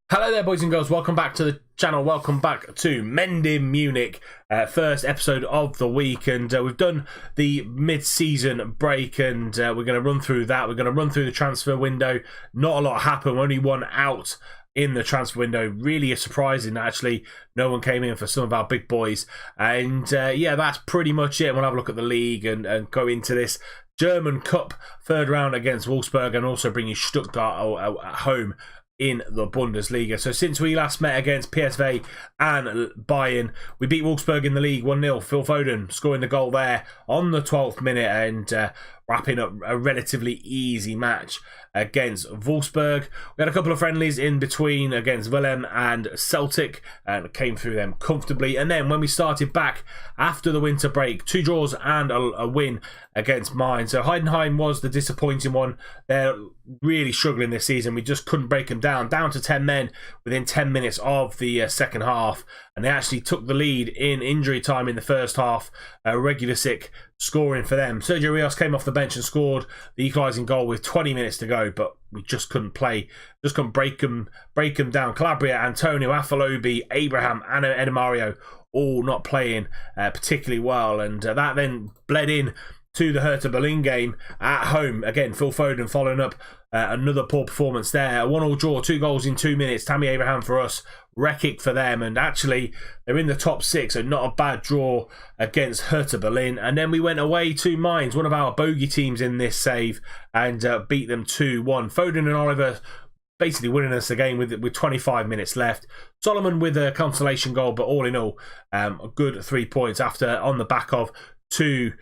Hello there, boys and girls. Welcome back to the channel. Welcome back to Mending Munich, first episode of the week. And we've done the mid-season break, and we're going to run through that. We're going to run through the transfer window. Not a lot happened. Only one out in the transfer window. Really surprising, actually. No one came in for some of our big boys. And yeah, that's pretty much it. We'll have a look at the league and go into this German Cup third round against Wolfsburg, and also bringing Stuttgart at home in the Bundesliga. So since we last met against PSV and Bayern, we beat Wolfsburg in the league 1-0. Phil Foden scoring the goal there on the 12th minute and wrapping up a relatively easy match against Wolfsburg. We had a couple of friendlies in between against Willem and Celtic and came through them comfortably. And then when we started back after the winter break, 2 draws and a win against Mainz. So Heidenheim was the disappointing one. They're really struggling this season. We just couldn't break them down to 10 men within 10 minutes of the second half. And they actually took the lead in injury time in the first half. Regular-sick scoring for them. Sergio Rios came off the bench and scored the equalising goal with 20 minutes to go, but we just couldn't break them down. Calabria, Antonio, Afalobi, Abraham, and Edemario all not playing particularly well, and that then bled in to the Hertha Berlin game at home. Again, Phil Foden following up another poor performance there. A 1-1 draw, 2 goals in 2 minutes. Tammy Abraham for us, Rekic for them, and actually they're in the top 6, so not a bad draw against Hertha Berlin. And then we went away to Mainz, one of our bogey teams in this save, and beat them 2-1. Foden and Oliver basically winning us the game with 25 minutes left. Solomon with a consolation goal, but all in all, a good 3 points after on the back of 2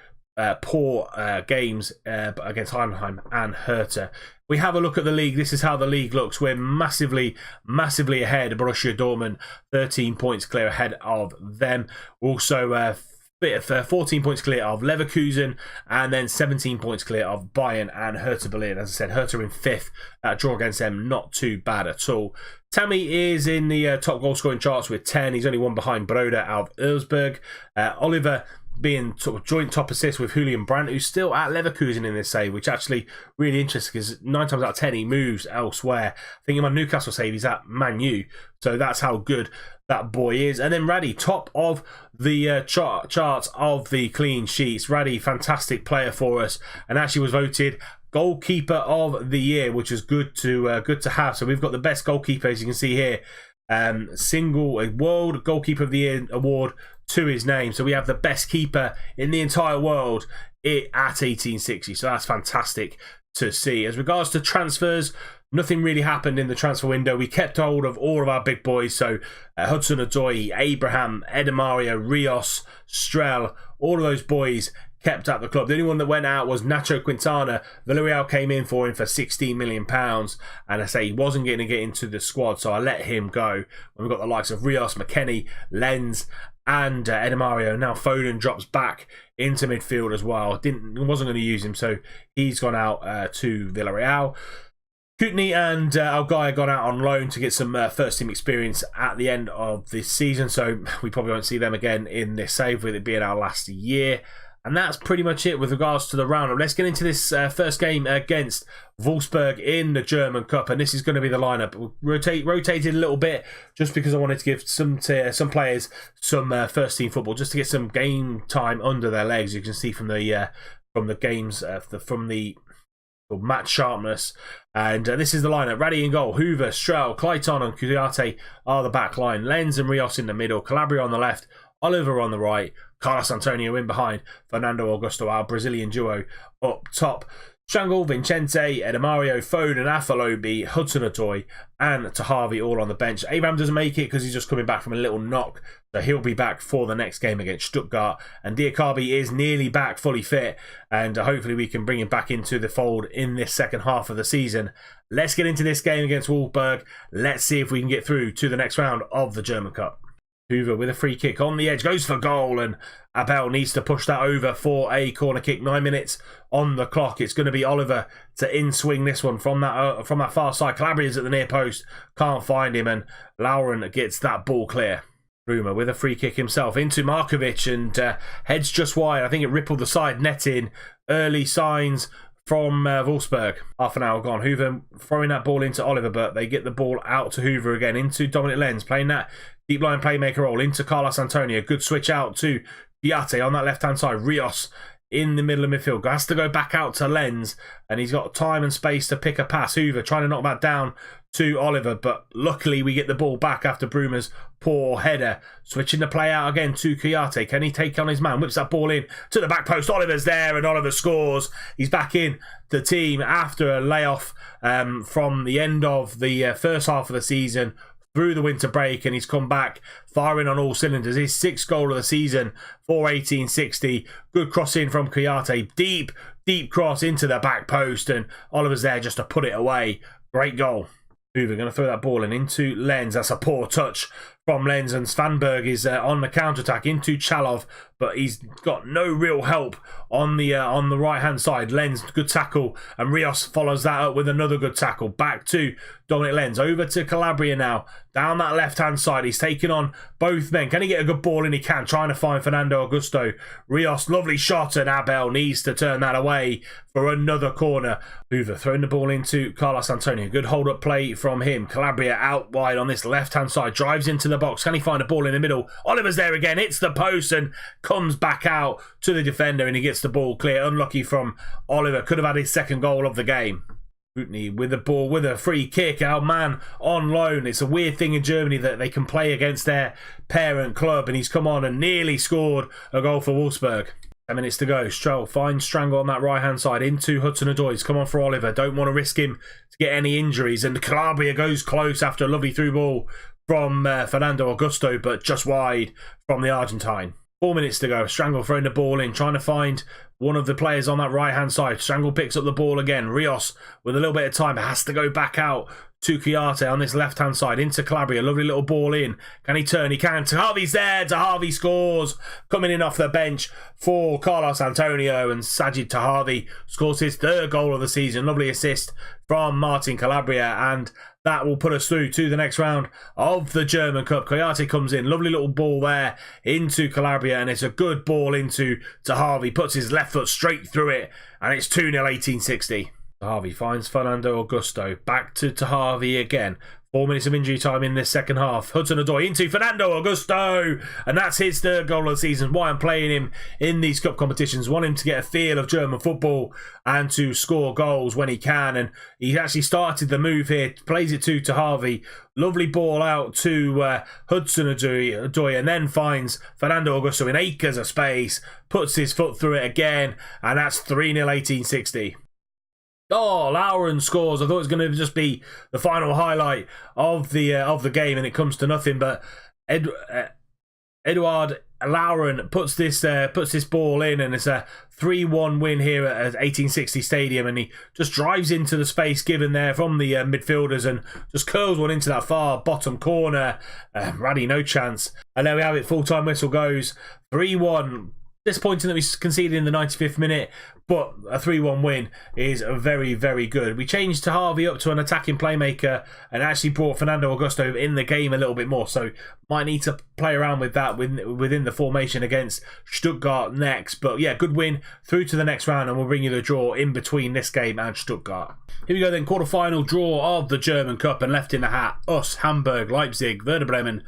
poor games against Heidenheim and Hertha. We have a look at the league. This is how the league looks. We're massively ahead of Borussia Dortmund, 13 points clear ahead of them. Also 14 points clear of Leverkusen, and then 17 points clear of Bayern and Hertha Berlin. As I said, Hertha in 5th. That draw against them, not too bad at all. Tammy is in the top goal scoring charts with 10. He's only one behind Broda out of Erzberg. Oliver being sort of joint top assist with Julian Brandt, who's still at Leverkusen in this save, which actually really interesting because 9 times out of 10 he moves elsewhere. I think in my Newcastle save he's at Man U, so that's how good that boy is. And then Raddy, top of the charts of the clean sheets. Raddy, fantastic player for us, and actually was voted goalkeeper of the year, which is good to have. So we've got the best goalkeeper, as you can see here. Single World Goalkeeper of the Year award to his name. So we have the best keeper in the entire world at 1860. So that's fantastic to see. As regards to transfers, nothing really happened in the transfer window. We kept hold of all of our big boys. So Hudson-Odoi, Abraham, Edemario, Rios, Strel, all of those boys kept at the club. The only one that went out was Nacho Quintana. Villarreal came in for him for £16 million, and I say he wasn't going to get into the squad, so I let him go. We've got the likes of Rios, McKennie, Lenz, and Edemario. Now Foden drops back into midfield as well. Wasn't going to use him, so he's gone out to Villarreal. Kutny and Algaya gone out on loan to get some first team experience at the end of this season, so we probably won't see them again in this save, with it being our last year. And that's pretty much it with regards to the roundup. Let's get into this first game against Wolfsburg in the German Cup, and this is going to be the lineup. We'll rotated a little bit just because I wanted to give some players some first team football, just to get some game time under their legs. You can see from the games from the match sharpness. And this is the lineup. Raddy in goal, Hoover, Strel, Clayton and Kouyaté are the back line. Lenz and Rios in the middle, Calabria on the left, Oliver on the right, Carlos Antonio in behind, Fernando Augusto, our Brazilian duo, up top. Strangle, Vincente, Edemario, Foden, Afalobi, Hudson-Odoi and Tahavi all on the bench. Abraham doesn't make it because he's just coming back from a little knock, so he'll be back for the next game against Stuttgart. And Diakabi is nearly back, fully fit, and hopefully we can bring him back into the fold in this second half of the season. Let's get into this game against Wolfsburg. Let's see if we can get through to the next round of the German Cup. Hoover with a free kick on the edge, goes for goal, and Abel needs to push that over for a corner kick. 9 minutes on the clock. It's going to be Oliver to in-swing this one from that far side. Calabria's at the near post, can't find him, and Lauren gets that ball clear. Rumer with a free kick himself into Markovic, and heads just wide. I think it rippled the side net in. Early signs from Wolfsburg. Half an hour gone. Hoover throwing that ball into Oliver, but they get the ball out to Hoover again, into Dominic Lenz, playing that deep line playmaker role, into Carlos Antonio. Good switch out to Piatti on that left-hand side. Rios in the middle of midfield. Has to go back out to Lenz, and he's got time and space to pick a pass. Hoover trying to knock that down to Oliver, but luckily we get the ball back after Bruma's poor header. Switching the play out again to Kouyaté. Can he take on his man? Whips that ball in to the back post. Oliver's there, and Oliver scores. He's back in the team after a layoff from the end of the first half of the season through the winter break, and he's come back firing on all cylinders. His 6th goal of the season for 1860. Good cross in from Kouyaté. Deep cross into the back post, and Oliver's there just to put it away. Great goal. Hoover going to throw that ball in into Lenz. That's a poor touch from Lenz, and Svanberg is on the counter-attack into Chalov, but he's got no real help on the right-hand side. Lenz, good tackle, and Rios follows that up with another good tackle. Back to Dominic Lenz, over to Calabria now, down that left-hand side. He's taking on both men. Can he get a good ball in? He can, trying to find Fernando Augusto. Rios, lovely shot, and Abel needs to turn that away for another corner. Hoover throwing the ball into Carlos Antonio. Good hold-up play from him. Calabria out wide on this left-hand side, drives into the box. Can he find a ball in the middle? Oliver's there again, hits the post and comes back out to the defender, and he gets the ball clear. Unlucky from Oliver. Could have had his 2nd goal of the game. Bootney with the ball, with a free kick. Our man on loan. It's a weird thing in Germany that they can play against their parent club, and he's come on and nearly scored a goal for Wolfsburg. 10 minutes to go. Stroll finds Strangle on that right-hand side into Hudson-Odoi. He's come on for Oliver. Don't want to risk him to get any injuries. And Calabria goes close after a lovely through ball from Fernando Augusto, but just wide from the Argentine. 4 minutes to go. Strangle throwing the ball in, trying to find one of the players on that right-hand side. Strangle picks up the ball again. Rios, with a little bit of time, has to go back out to Kouyaté on this left-hand side. Into Calabria. Lovely little ball in. Can he turn? He can. Tahavi's there. Tahavi scores. Coming in off the bench for Carlos Antonio, and Sajid Tahavi scores his 3rd goal of the season. Lovely assist from Martin Calabria, and that will put us through to the next round of the German Cup. Kouyaté comes in. Lovely little ball there into Calabria, and it's a good ball into Tahavi. Puts his left foot straight through it, and it's 2-0 1860. Tahavi finds Fernando Augusto. Back to Tahavi again. 4 minutes of injury time in this second half. Hudson-Odoi into Fernando Augusto, and that's his 3rd goal of the season. Why I'm playing him in these cup competitions. Want him to get a feel of German football and to score goals when he can. And he actually started the move here. Plays it to Tahavi. Lovely ball out to Hudson-Odoi, and then finds Fernando Augusto in acres of space. Puts his foot through it again, and that's 3-0 1860. Oh, Lauren scores. I thought it was going to just be the final highlight of the game, and it comes to nothing. But Eduard Lauren puts this ball in, and it's a 3-1 win here at 1860 Stadium, and he just drives into the space given there from the midfielders and just curls one into that far bottom corner. Raddy, no chance. And there we have it. Full-time whistle goes. 3-1. Disappointing that we conceded in the 95th minute, but a 3-1 win is very, very good. We changed Tahavi up to an attacking playmaker and actually brought Fernando Augusto in the game a little bit more, so might need to play around with that within the formation against Stuttgart next. But yeah, good win through to the next round, and we'll bring you the draw in between this game and Stuttgart. Here we go then, quarter-final draw of the German Cup, and left in the hat, us, Hamburg, Leipzig, Werder Bremen,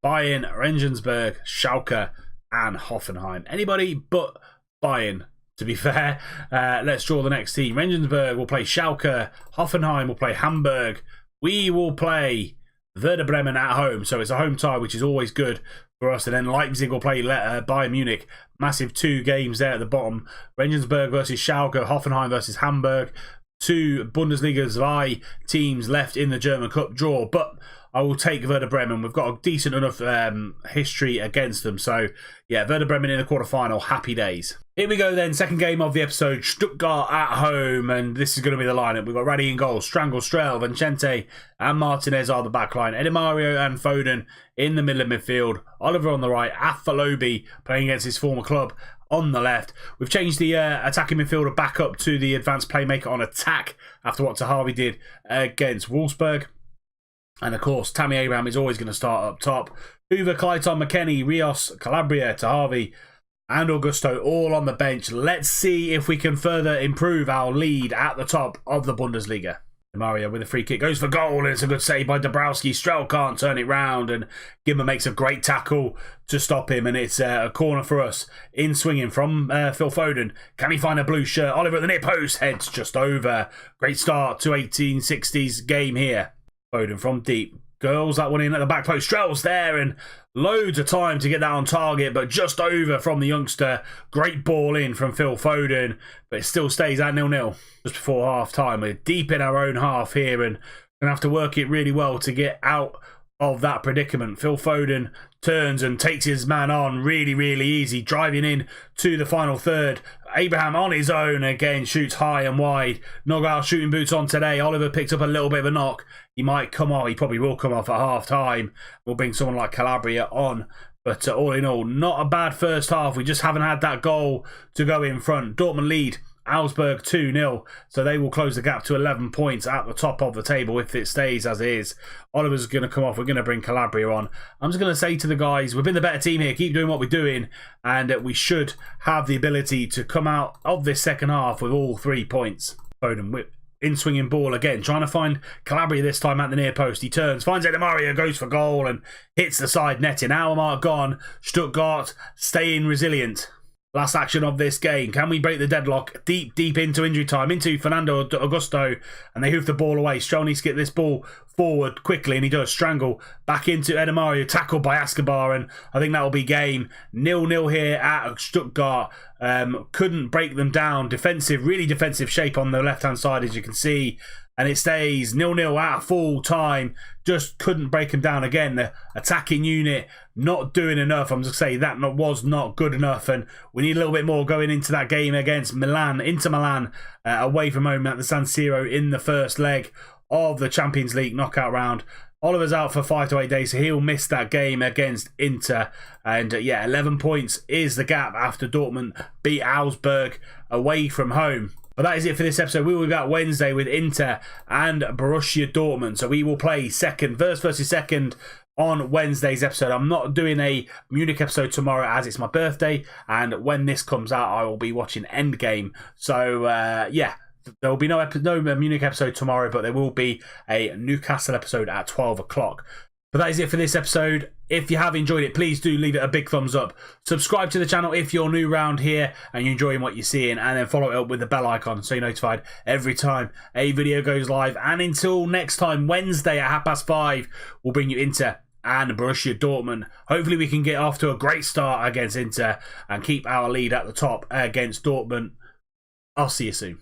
Bayern, Regensburg, Schalke, and Hoffenheim. Anybody but Bayern, to be fair. Let's draw the next team. Regensburg will play Schalke. Hoffenheim will play Hamburg. We will play Werder Bremen at home, so it's a home tie, which is always good for us. And then Leipzig will play Bayern Munich. Massive 2 games there at the bottom. Regensburg versus Schalke. Hoffenheim versus Hamburg. 2 Bundesliga 2 teams left in the German Cup draw, but I will take Werder Bremen. We've got a decent enough history against them. So, yeah, Werder Bremen in the quarterfinal. Happy days. Here we go then. Second game of the episode. Stuttgart at home. And this is going to be the lineup. We've got Raddy in goal. Strangle, Strel, Vincente and Martinez are the back line. Edimario and Foden in the middle of midfield. Oliver on the right. Afalobi playing against his former club on the left. We've changed the attacking midfielder back up to the advanced playmaker on attack after what Tahavi did against Wolfsburg. And of course, Tammy Abraham is always going to start up top. Hoover, Clayton, McKennie, Rios, Calabria, Tahavi, and Augusto all on the bench. Let's see if we can further improve our lead at the top of the Bundesliga. Mario with a free kick goes for goal, and it's a good save by Dabrowski. Strel can't turn it round, and Gimmer makes a great tackle to stop him, and it's a corner for us. In swinging from Phil Foden. Can he find a blue shirt? Oliver at the near post, heads just over. Great start to 1860s game here. Foden from deep. Girls that one in at the back post. Strel's there, and loads of time to get that on target, but just over from the youngster. Great ball in from Phil Foden, but it still stays at 0-0 just before half time. We're deep in our own half here, and gonna have to work it really well to get out of that predicament. Phil Foden turns and takes his man on really, really easy, driving in to the final third. Abraham on his own again, shoots high and wide. Nogal shooting boots on today. Oliver picked up a little bit of a knock. He might come off. He probably will come off at half time. We'll bring someone like Calabria on. But all in all, not a bad first half. We just haven't had that goal to go in front. Dortmund lead Augsburg 2-0, so they will close the gap to 11 points at the top of the table if it stays as it is. Oliver's going to come off. We're going to bring Calabria on. I'm just going to say to the guys, we've been the better team here. Keep doing what we're doing, and we should have the ability to come out of this second half with all 3 points. Foden whip. In swinging ball again, trying to find Calabria this time at the near post. He turns, finds Edi Maria, goes for goal and hits the side netting. Hour mark gone. Stuttgart staying resilient. Last action of this game. Can we break the deadlock? Deep into injury time. Into Fernando Augusto. And they hoof the ball away. Stroll needs to get this ball forward quickly. And he does. Strangle. Back into Edi Maria. Tackled by Escobar. And I think that will be game. 0-0 here at Stuttgart. Couldn't break them down. Defensive. Really defensive shape on the left-hand side, as you can see. And it stays 0-0 at full time. Just couldn't break them down again. The attacking unit not doing enough. I'm just saying that was not good enough. And we need a little bit more going into that game against Milan. Inter Milan away from home at the San Siro in the first leg of the Champions League knockout round. Oliver's out for 5 to 8 days, so he'll miss that game against Inter. And yeah, 11 points is the gap after Dortmund beat Augsburg away from home. But that is it for this episode. We will be back Wednesday with Inter and Borussia Dortmund. So we will play first versus second on Wednesday's episode. I'm not doing a Munich episode tomorrow as it's my birthday. And when this comes out, I will be watching Endgame. So yeah, there will be no Munich episode tomorrow, but there will be a Newcastle episode at 12 o'clock. But that is it for this episode. If you have enjoyed it, please do leave it a big thumbs up. Subscribe to the channel if you're new around here and you're enjoying what you're seeing. And then follow it up with the bell icon so you're notified every time a video goes live. And until next time, Wednesday at 5:30, we'll bring you Inter and Borussia Dortmund. Hopefully we can get off to a great start against Inter and keep our lead at the top against Dortmund. I'll see you soon.